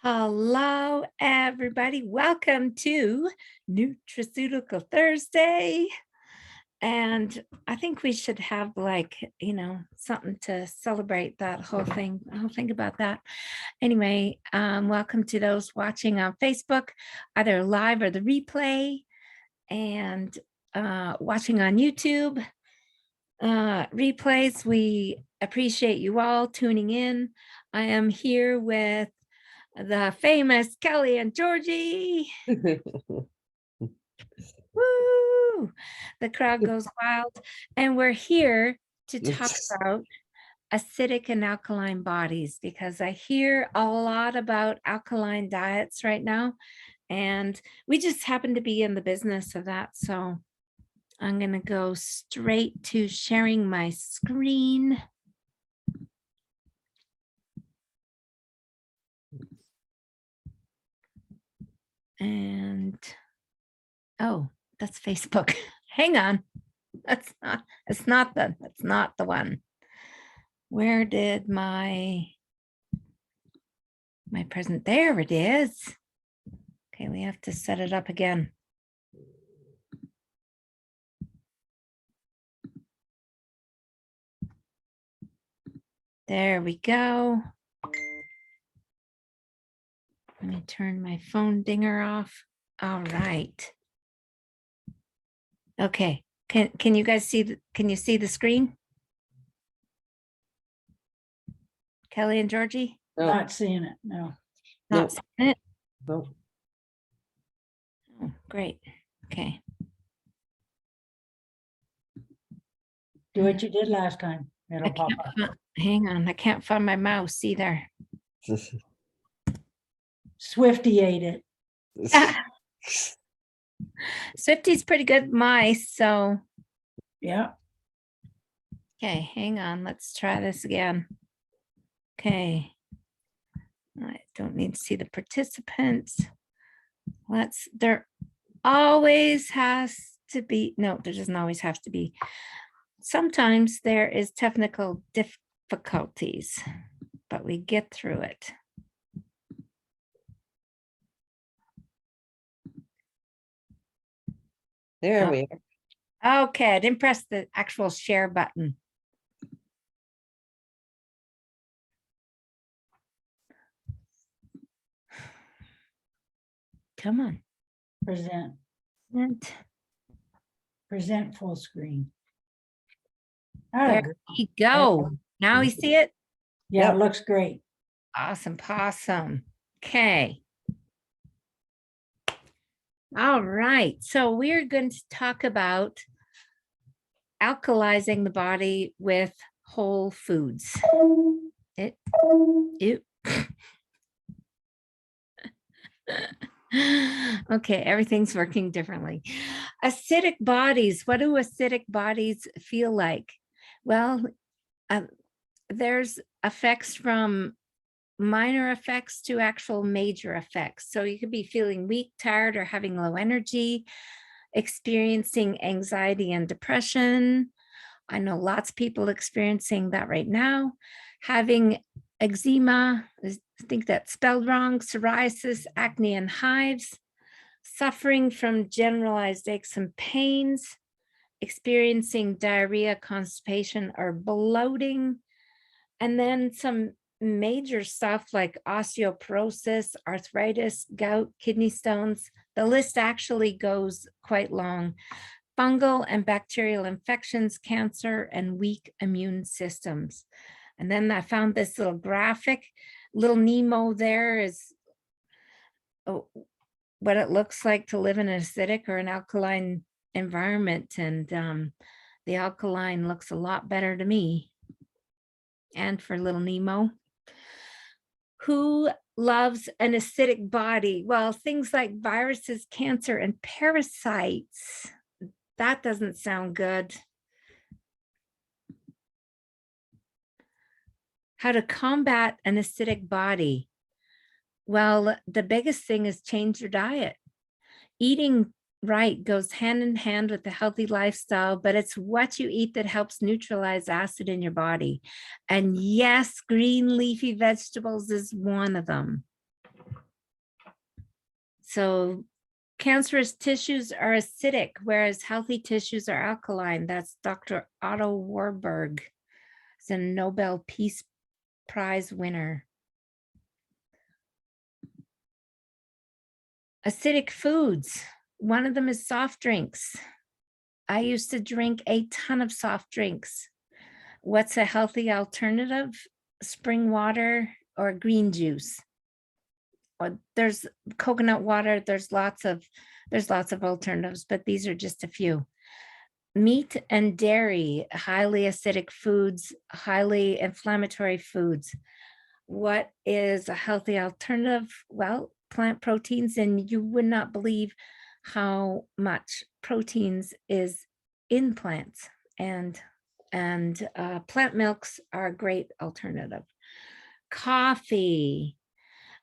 Hello, everybody. Welcome to Nutraceutical Thursday. And I think we should have something to celebrate that whole thing. I'll think about that. Anyway, welcome to those watching on Facebook, either live or the replay, and watching on YouTube replays. We appreciate you all tuning in. I am here with the famous Kelley and Georgie. Woo! The crowd goes wild. And we're here to talk about acidic and alkaline bodies because I hear a lot about alkaline diets right now. And we just happen to be in the business of that. So I'm going to go straight to sharing my screen. And oh, that's Facebook. Hang on. That's not the one. Where did my present? There it is. Okay, we have to set it up again. There we go. Let me turn my phone dinger off. All right. Okay. Can you guys see can you see the screen? Kelley and Georgie? No. Not seeing it, no. Not seeing it? No. Oh, great. Okay. Do what you did last time. It'll pop up. Hang on. I can't find my mouse either. Swifty ate it. Swifty's pretty good mice, so. Yeah. Okay, hang on. Let's try this again. Okay. I don't need to see the participants. There always has to be, no, there doesn't always have to be. Sometimes there is technical difficulties, but we get through it. There we are. Okay, I didn't press the actual share button. Come on. Present full screen. There you go. Now you see it? Yeah, it looks great. Awesome possum. Okay. All right. So we're going to talk about alkalizing the body with whole foods. Okay, everything's working differently. Acidic bodies. What do acidic bodies feel like? Well, there's effects from minor effects to actual major effects. So you could be feeling weak, tired, or having low energy, experiencing anxiety and depression. I know lots of people experiencing that right now. Having eczema, I think that's spelled wrong, psoriasis, acne, and hives, suffering from generalized aches and pains, experiencing diarrhea, constipation, or bloating, and then some major stuff like osteoporosis, arthritis, gout, kidney stones. The list actually goes quite long. Fungal and bacterial infections, cancer, and weak immune systems. And then I found this little graphic. Little Nemo there is what it looks like to live in an acidic or an alkaline environment. And the alkaline looks a lot better to me. And for little Nemo. Who loves an acidic body? Well, things like viruses, cancer, and parasites. That doesn't sound good. How to combat an acidic body? Well, the biggest thing is change your diet. Eating right goes hand in hand with a healthy lifestyle, but it's what you eat that helps neutralize acid in your body. And yes, green leafy vegetables is one of them. So cancerous tissues are acidic, whereas healthy tissues are alkaline. That's Dr. Otto Warburg. He's a Nobel Peace Prize winner. Acidic foods. One of them is soft drinks. I used to drink a ton of soft drinks. What's a healthy alternative? Spring water or green juice. Or there's coconut water. There's lots of alternatives, but these are just a few. Meat and dairy, highly acidic foods, highly inflammatory foods. What is a healthy alternative? Well, plant proteins, and you would not believe how much proteins is in plants, and plant milks are a great alternative. Coffee.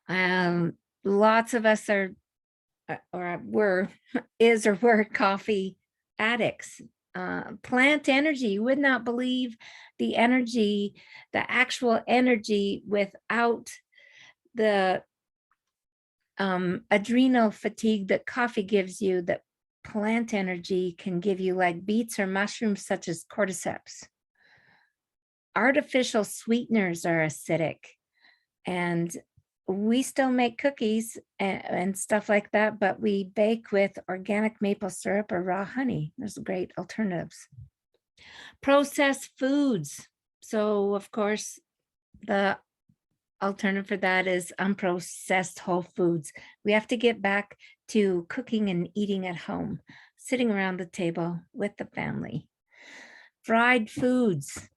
Lots of us are or were coffee addicts. Plant energy, you would not believe the energy, the actual energy without the adrenal fatigue that coffee gives you, that plant energy can give you, like beets or mushrooms such as cordyceps. Artificial sweeteners are acidic, and we still make cookies and stuff like that, but we bake with organic maple syrup or raw honey. There's great alternatives. Processed foods. So of course, the alternative for that is unprocessed whole foods. We have to get back to cooking and eating at home, sitting around the table with the family. Fried foods.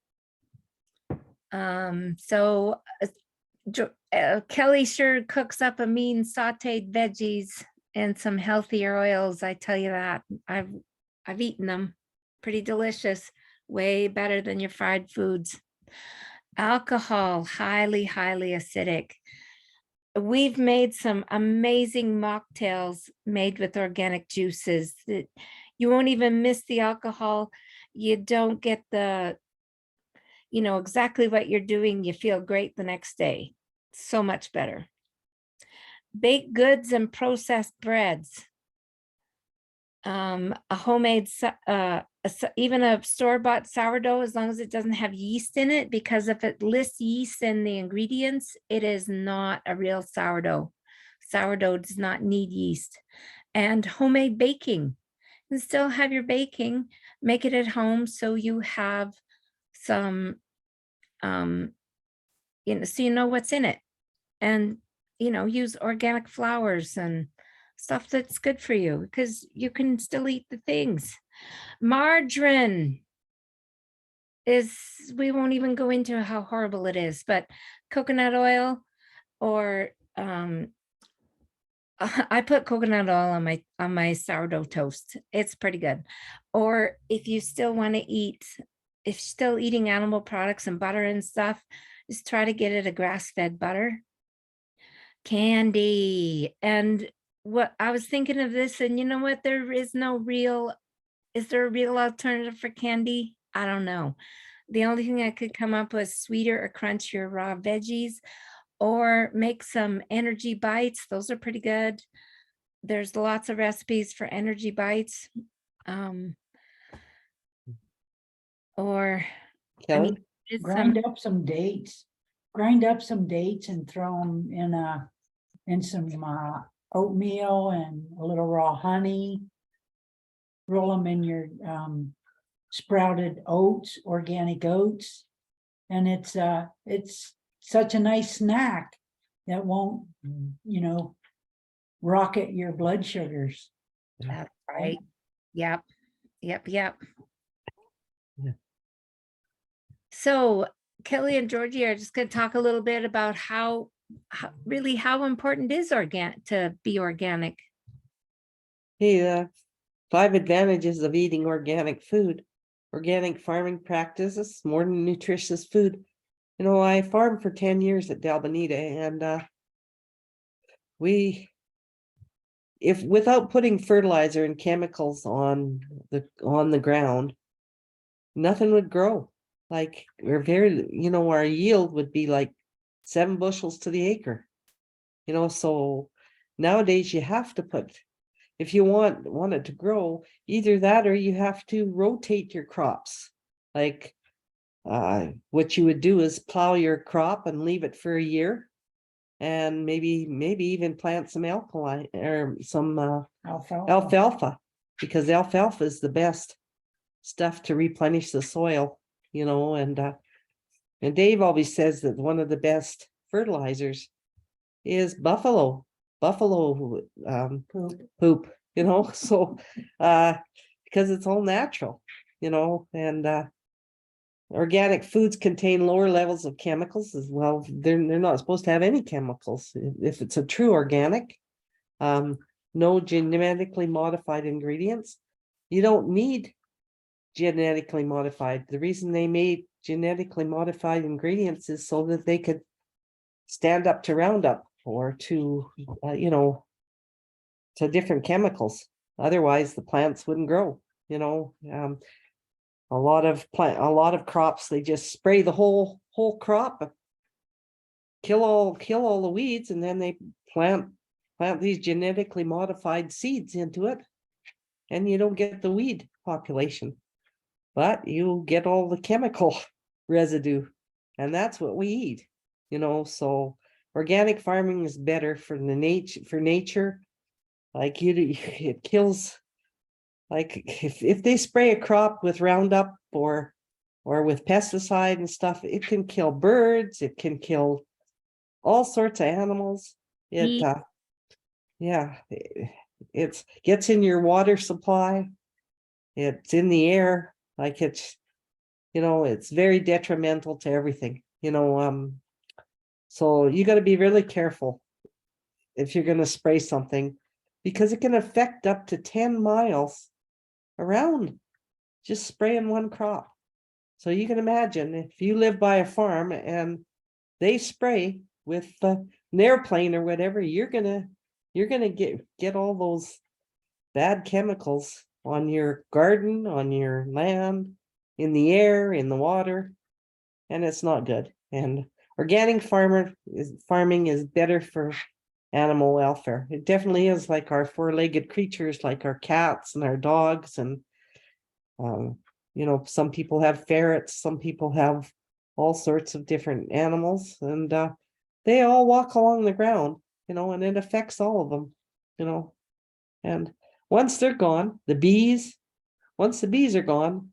Kelley sure cooks up a mean sauteed veggies and some healthier oils. I tell you that. I've eaten them. Pretty delicious. Way better than your fried foods. Alcohol, highly, highly acidic. We've made some amazing mocktails made with organic juices that you won't even miss the alcohol. You don't get the, exactly what you're doing. You feel great the next day. So much better. Baked goods and processed breads. A homemade, even a store-bought sourdough, as long as it doesn't have yeast in it, because if it lists yeast in the ingredients, it is not a real sourdough. Sourdough does not need yeast. And homemade baking. You can still have your baking, make it at home so you have some, so you know what's in it. And, use organic flours and stuff that's good for you, because you can still eat the things. Margarine is, we won't even go into how horrible it is, but coconut oil, or I put coconut oil on my sourdough toast. It's pretty good. Or if you still want to eat, if you're still eating animal products and butter and stuff, just try to get it a grass-fed butter. Candy. And what I was thinking of this, and you know what, is there a real alternative for candy? I don't know. The only thing I could come up with, sweeter or crunchier raw veggies, or make some energy bites. Those are pretty good. There's lots of recipes for energy bites. Or Kelley? Grind up some dates. Grind up some dates and throw them in some oatmeal and a little raw honey. Roll them in your sprouted oats, organic oats, and it's such a nice snack that won't, rocket your blood sugars. That's right. Yep. Yeah. So Kelley and Georgie are just going to talk a little bit about how important is to be organic. Hey, 5 advantages of eating organic food. Organic farming practices, more nutritious food. I farmed for 10 years at Dalbanita, and without putting fertilizer and chemicals on the ground, nothing would grow. Like our yield would be like 7 bushels to the acre. So Nowadays, you have to put, if you want it to grow, either that or you have to rotate your crops. Like what you would do is plow your crop and leave it for a year, and maybe even plant some alkaline or some alfalfa, because alfalfa is the best stuff to replenish the soil, you know. And Dave always says that one of the best fertilizers is buffalo poop, you know. So because it's all natural, you know. And organic foods contain lower levels of chemicals as well. They're not supposed to have any chemicals if it's a true organic. No genetically modified ingredients. You don't need genetically modified. The reason they made genetically modified ingredients is so that they could stand up to Roundup or to you know, to different chemicals. Otherwise the plants wouldn't grow, you know. A lot of crops, they just spray the whole crop, kill all the weeds, and then they plant these genetically modified seeds into it, and you don't get the weed population, but you get all the chemical residue, and that's what we eat, you know. So organic farming is better for the nature. Like it kills. Like if they spray a crop with Roundup or with pesticide and stuff, it can kill birds, it can kill all sorts of animals. It yeah, it gets in your water supply, it's in the air, like it's, you know, it's very detrimental to everything, you know. So you got to be really careful if you're going to spray something, because it can affect up to 10 miles around just spraying one crop. So you can imagine if you live by a farm and they spray with an airplane or whatever, you're gonna get all those bad chemicals on your garden, on your land, in the air, in the water, and it's not good. And organic farming is better for animal welfare. It definitely is. Like our four-legged creatures, like our cats and our dogs, and you know, some people have ferrets, some people have all sorts of different animals, and they all walk along the ground, you know, and it affects all of them, you know. And once they're gone, once the bees are gone,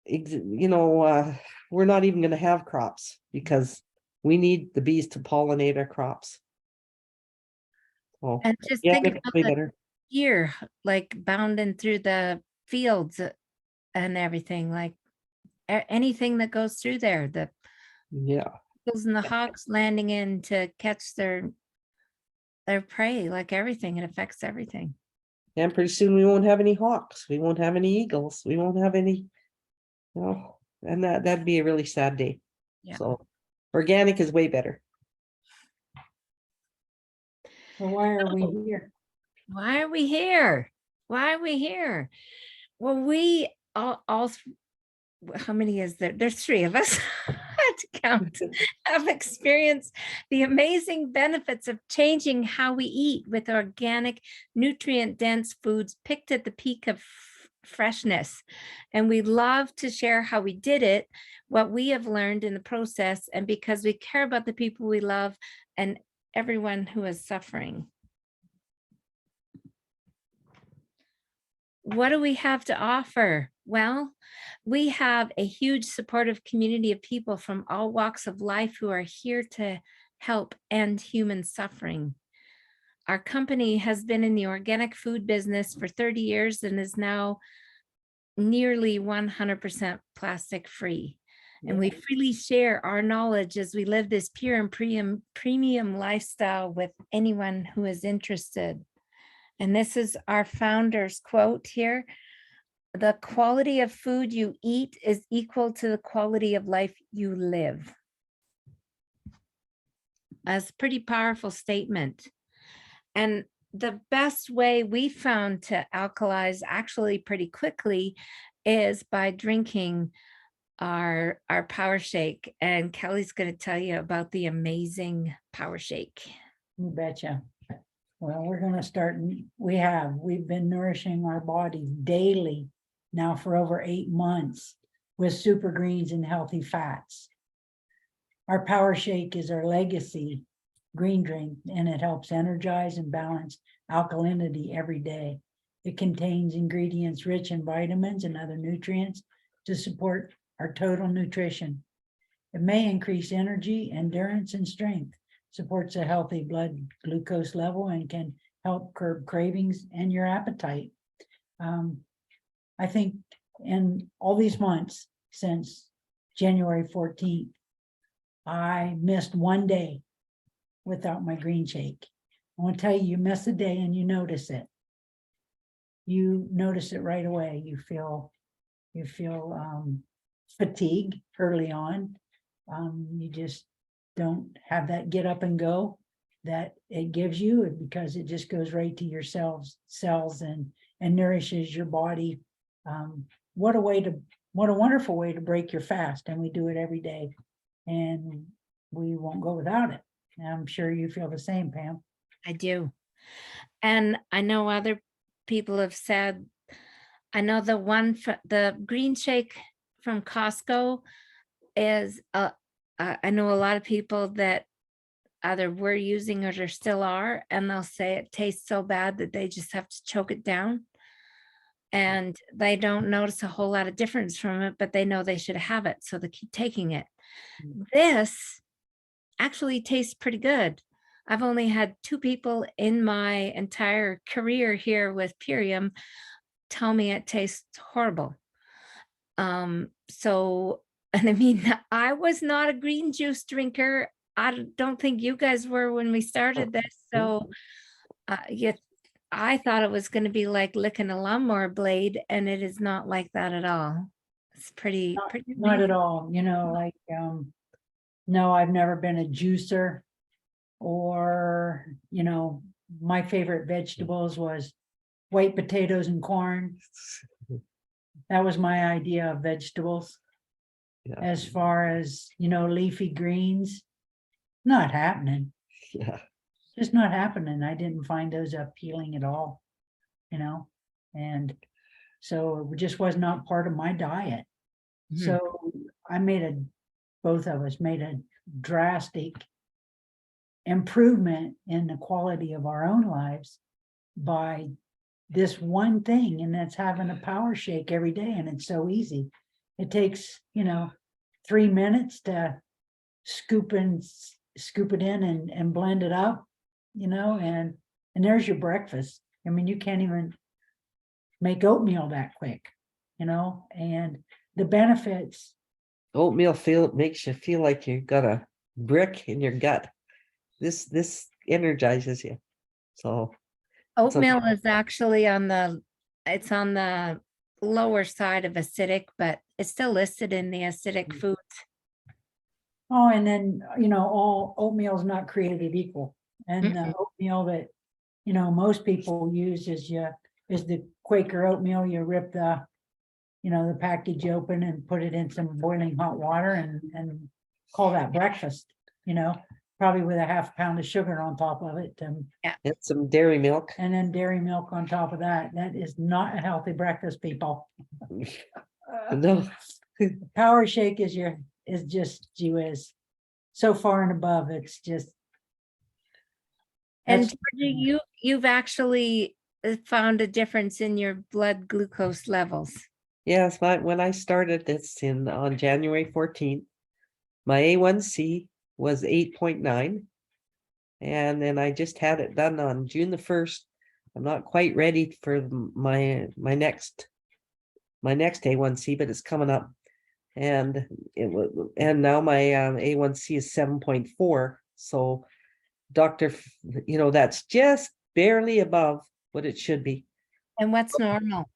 you know, we're not even going to have crops, because we need the bees to pollinate our crops. Oh, And just yeah, think it's about way the better. deer, like bounding through the fields and everything, like anything that goes through there, the Yeah, eagles and the hawks landing in to catch their prey, like everything, it affects everything. and pretty soon we won't have any hawks, we won't have any eagles, we won't have any, you know, and that'd be a really sad day. Yeah. So organic is way better. So why are we Oh. here? Why are we here? Why are we here? Well, we all how many is there? There's three of us to count, have experienced the amazing benefits of changing how we eat with organic, nutrient-dense foods picked at the peak of freshness. And we love to share how we did it, what we have learned in the process, and because we care about the people we love and everyone who is suffering. What do we have to offer? Well, we have a huge supportive community of people from all walks of life who are here to help end human suffering. Our company has been in the organic food business for 30 years and is now nearly 100% plastic free. And we freely share our knowledge as we live this pure and premium lifestyle with anyone who is interested. And this is our founder's quote here: "The quality of food you eat is equal to the quality of life you live." That's a pretty powerful statement. And the best way we found to alkalize actually pretty quickly is by drinking our power shake. And Kelly's going to tell you about the amazing power shake. You betcha. Well, we're gonna start, we've been nourishing our bodies daily now for over 8 months with super greens and healthy fats. Our power shake is our legacy green drink, and it helps energize and balance alkalinity every day. It contains ingredients rich in vitamins and other nutrients to support our total nutrition. It may increase energy, endurance, and strength, supports a healthy blood glucose level, and can help curb cravings and your appetite. I think in all these months since January 14th, I missed one day without my green shake. I want to tell you, you miss a day and you notice it. You notice it right away. You feel fatigue early on. You just don't have that get up and go that it gives you, because it just goes right to your cells and nourishes your body. What a wonderful way to break your fast. And we do it every day, and we won't go without it. I'm sure you feel the same, Pam. I do. And I know other people have said, I know the green shake from Costco is, I know a lot of people that either were using it or still are, and they'll say it tastes so bad that they just have to choke it down. And they don't notice a whole lot of difference from it, but they know they should have it, so they keep taking it. This actually tastes pretty good. I've only had 2 people in my entire career here with Purium tell me it tastes horrible. So, and I mean, I was not a green juice drinker. I don't think you guys were when we started this. So, I thought it was going to be like licking a lawnmower blade, and it is not like that at all. It's pretty Not amazing. at all, like, no, I've never been a juicer, or, my favorite vegetables was white potatoes and corn. That was my idea of vegetables. Yeah. As far as, leafy greens, not happening. Yeah. Just not happening. I didn't find those appealing at all, and so it just was not part of my diet. Mhm. So both of us made a drastic improvement in the quality of our own lives by this one thing, and that's having a power shake every day. And it's so easy. It takes, 3 minutes to scoop it in and blend it up, and there's your breakfast. I mean, you can't even make oatmeal that quick, and the benefits. Oatmeal makes you feel like you got a brick in your gut. This energizes you. So Oatmeal is actually it's on the lower side of acidic, but it's still listed in the acidic foods. Oh, and then, all oatmeal is not created equal. And the oatmeal that, most people use is the Quaker oatmeal. You rip the package open and put it in some boiling hot water and call that breakfast, probably with a half pound of sugar on top of it. and some dairy milk. And then dairy milk on top of that. That is not a healthy breakfast, people. No. Power shake is so far and above. It's just. And Georgie, you've actually found a difference in your blood glucose levels. Yes, when I started this on January 14th, my A1C was 8.9. And then I just had it done on June the 1st. I'm not quite ready for my next A1C, but it's coming up. And now my A1C is 7.4. So doctor, that's just barely above what it should be. And what's normal?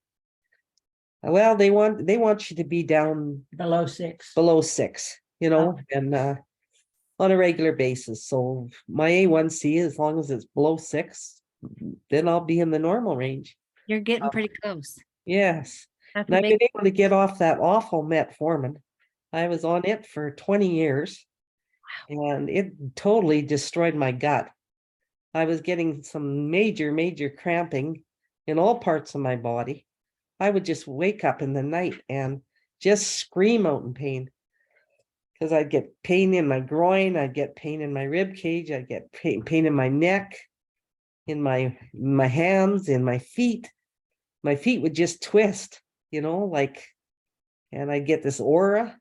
Well, they want you to be down Below 6. And on a regular basis. So my A1C, as long as it's below 6, then I'll be in the normal range. You're getting pretty close. Yes. That's And I've been able to get off that awful metformin. I was on it for 20 years. And it totally destroyed my gut. I was getting some major cramping in all parts of my body. I would just wake up in the night and just scream out in pain. Because I'd get pain in my groin, I'd get pain in my rib cage, I'd get pain in my neck, in my hands, in my feet. My feet would just twist, like, and I'd get this aura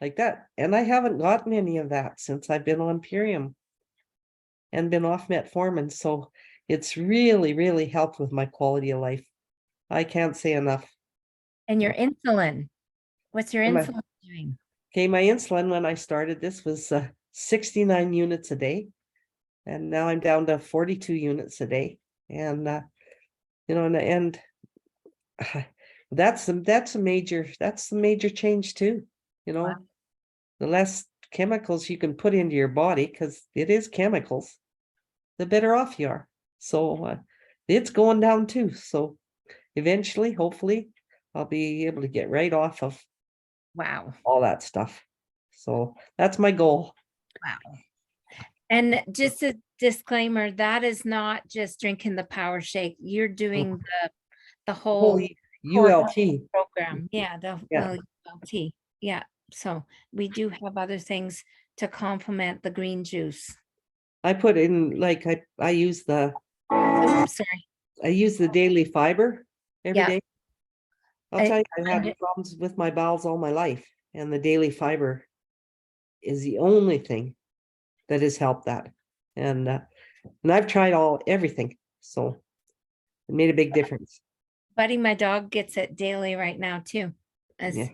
like that. And I haven't gotten any of that since I've been on Purium and been off metformin. So it's really helped with my quality of life. I can't say enough. And your insulin, what's your And insulin doing? Okay, my insulin when I started this was 69 units a day. And now I'm down to 42 units a day. And and that's a major change too. Wow. The less chemicals you can put into your body, because it is chemicals, the better off you are. So it's going down too. So eventually, hopefully, I'll be able to get right off of Wow. all that stuff. So that's my goal. Wow. And just a disclaimer, that is not just drinking the power shake. You're doing the whole Holy ULT. program. Yeah, Yeah. ULT. Yeah. So we do have other things to complement the green juice. I put in like I use the Oops, sorry. I use the daily fiber every Yeah. day. I'll I tell you, I've find had it- problems with my bowels all my life, and the daily fiber is the only thing that has helped that. And I've tried everything, so it made a big difference. Buddy, my dog gets it daily right now too, Yeah.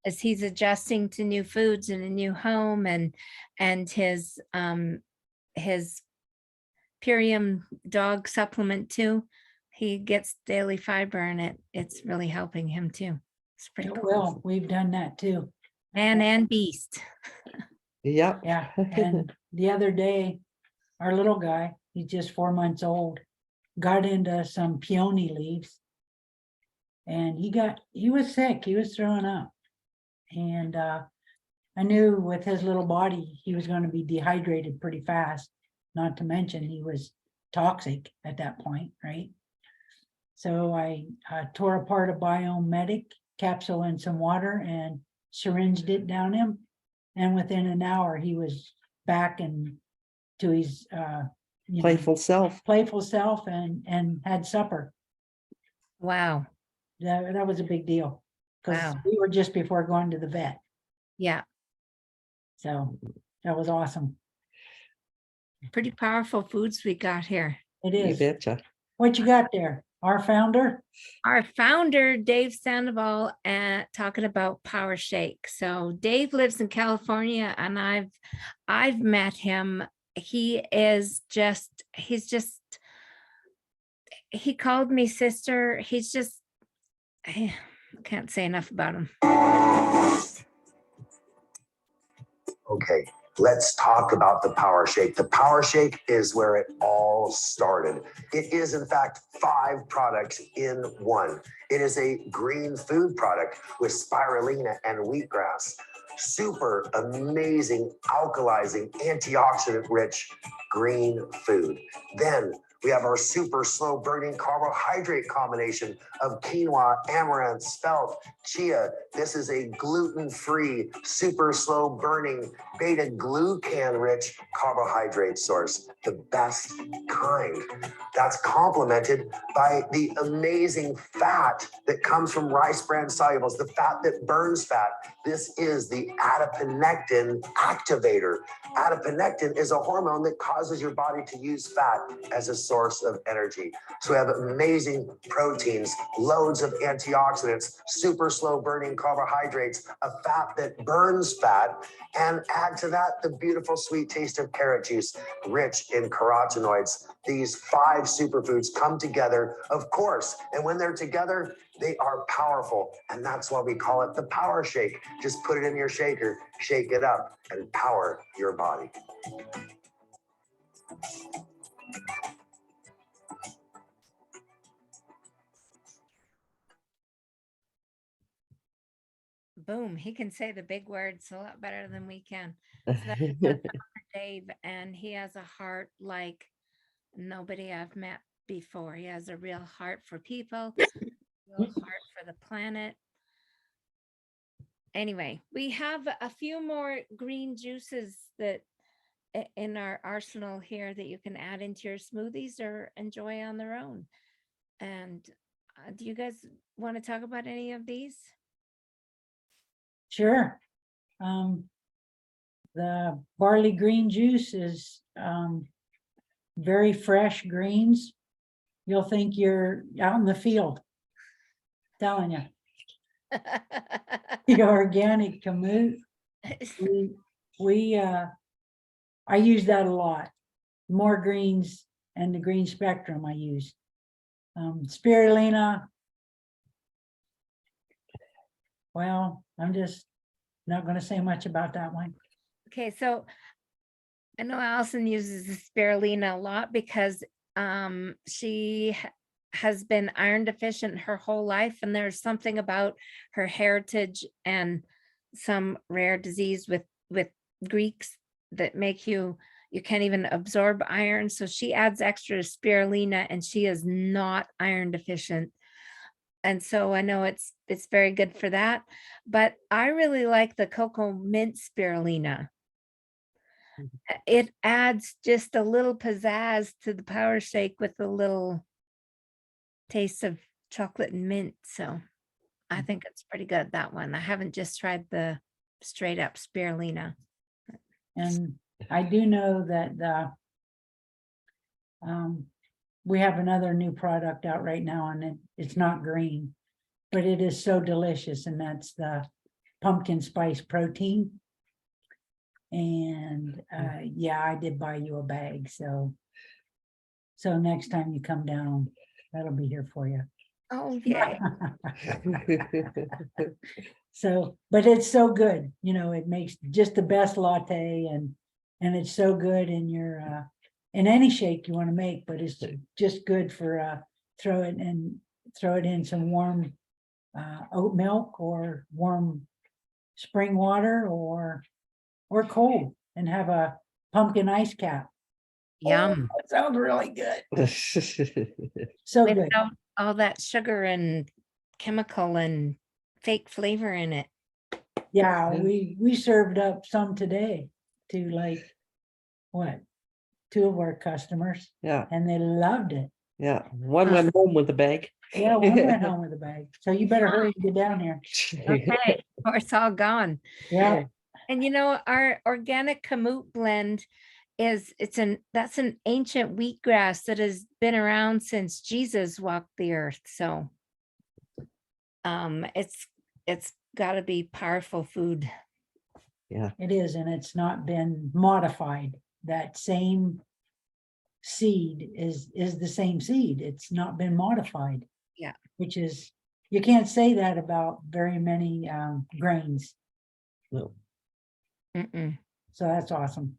as he's adjusting to new foods and a new home, and his Purium dog supplement too. He gets daily fiber, and it's really helping him too. It's pretty It cool. will. We've done that too. Man and beast. Yep. Yeah, and the other day, our little guy, he's just 4 months old, got into some peony leaves. And he was sick, he was throwing up. And I knew with his little body, he was going to be dehydrated pretty fast, not to mention he was toxic at that point, right? So I tore apart a Biomedic capsule in some water and syringed it down him. And within an hour, he was back and to his Playful self. playful self and had supper. Wow. That was a big deal because Wow. we were just before going to the vet. Yeah. So that was awesome. Pretty powerful foods we got here. It You is. betcha. What you got there? Our founder? Our founder, Dave Sandoval, talking about Power Shake. So Dave lives in California, and I've met him. He called me sister. I can't say enough about him. Okay, let's talk about the Power Shake. The Power Shake is where it all started. It is, in fact, 5 products in one. It is a green food product with spirulina and wheatgrass. Super amazing, alkalizing, antioxidant-rich green food. Then we have our super slow burning carbohydrate combination of quinoa, amaranth, spelt, chia. This is a gluten-free, super slow burning, beta glucan rich carbohydrate source, the best kind. That's complemented by the amazing fat that comes from rice bran solubles, the fat that burns fat. This is the adiponectin activator. Adiponectin is a hormone that causes your body to use fat as a source of energy. So we have amazing proteins, loads of antioxidants, super slow burning carbohydrates, a fat that burns fat, and add to that the beautiful sweet taste of carrot juice, rich in carotenoids. These 5 superfoods come together, of course, and when they're together, they are powerful, and that's why we call it the Power Shake. Just put it in your shaker, shake it up, and power your body. Boom. He can say the big words a lot better than we can. So that's Dave, and he has a heart like Nobody I've met before. He has a real heart for people, real heart for the planet. Anyway, we have a few more green juices that in our arsenal here that you can add into your smoothies or enjoy on their own. And do you guys want to talk about any of these? Sure. The barley green juice is very fresh greens. You'll think you're out in the field. Telling you, the organic kamut. I use that a lot. More greens and the green spectrum I use. Spirulina. Well, I'm just not going to say much about that one. Okay, so I know Allison uses the spirulina a lot because she has been iron deficient her whole life, and there's something about her heritage and some rare disease with Greeks that make you can't even absorb iron. So she adds extra spirulina, and she is not iron deficient. And so I know it's very good for that. But I really like the cocoa mint spirulina. It adds just a little pizzazz to the power shake with a little taste of chocolate and mint. So I think it's pretty good, that one. I haven't just tried the straight up spirulina. And I do know that we have another new product out right now, and it's not green, but it is so delicious, and that's the pumpkin spice protein. And yeah, I did buy you a bag, so next time you come down, that'll be here for you. Oh, yeah. So, but it's so good, you know, it makes just the best latte, and it's so good in your in any shake you want to make, but it's just good for throw it in some warm oat milk or warm spring water or cold, and have a pumpkin ice cap. Yum. That sounds really good. So good. Without all that sugar and chemical and fake flavor in it. Yeah, we served up some today to like, what, 2 of our customers, Yeah, and they loved it. yeah. One went home with a bag. Yeah, one went home with a bag. So you better hurry and get down here. Okay, or it's all gone. Yeah, And you know, our organic kamut blend that's an ancient wheatgrass that has been around since Jesus walked the earth. So it's got to be powerful food. it is, and it's not been modified. That same seed is the same seed. It's not been modified. Yeah. Which is, you can't say that about very many grains. No. Mm-mm. So that's awesome.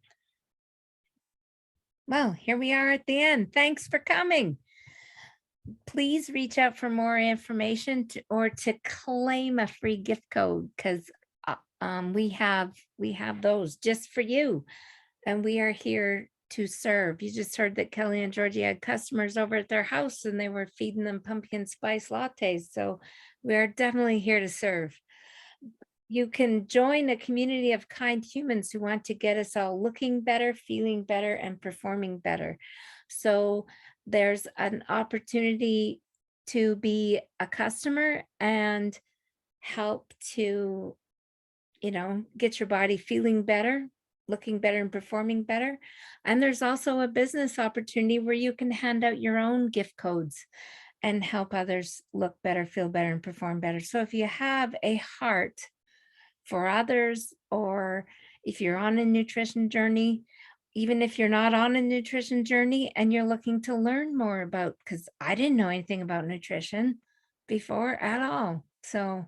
Well, here we are at the end. Thanks for coming. Please reach out for more information or to claim a free gift code, because we have those just for you, and we are here to serve. You just heard that Kelley and Georgie had customers over at their house, and they were feeding them pumpkin spice lattes. So we are definitely here to serve. You can join a community of kind humans who want to get us all looking better, feeling better, and performing better. So there's an opportunity to be a customer and help to, get your body feeling better, looking better, and performing better. And there's also a business opportunity where you can hand out your own gift codes and help others look better, feel better, and perform better. So if you have a heart for others, or if you're on a nutrition journey, even if you're not on a nutrition journey and you're looking to learn more about, because I didn't know anything about nutrition before at all. So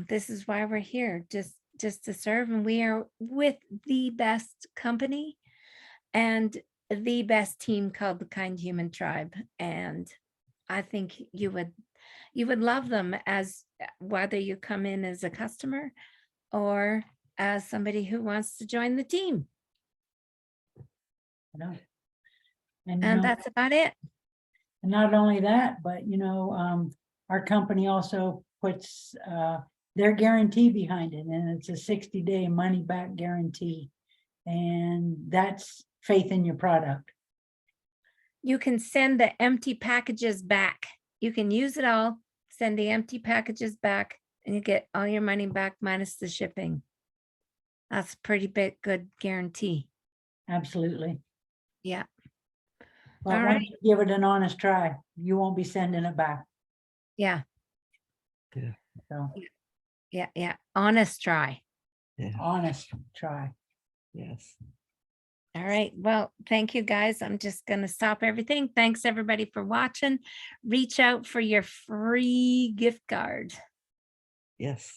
this is why we're here, just to serve. And we are with the best company and the best team called the Kind Human Tribe. And I think you would love them, as whether you come in as a customer or as somebody who wants to join the team. I know. And, you And know, that's about it. and not only that, but you know, our company also puts their guarantee behind it, and it's a 60-day money back guarantee. And that's faith in your product. You can send the empty packages back. You can use it all, send the empty packages back, and you get all your money back minus the shipping. That's a pretty big, good guarantee. Absolutely. Yeah. But All once right. you give it an honest try, you won't be sending it back. Yeah. So Yeah. Yeah. Honest try. Yeah, honest try. yes. All right. Well, thank you guys. I'm just going to stop everything. Thanks everybody for watching. Reach out for your free gift card. Yes.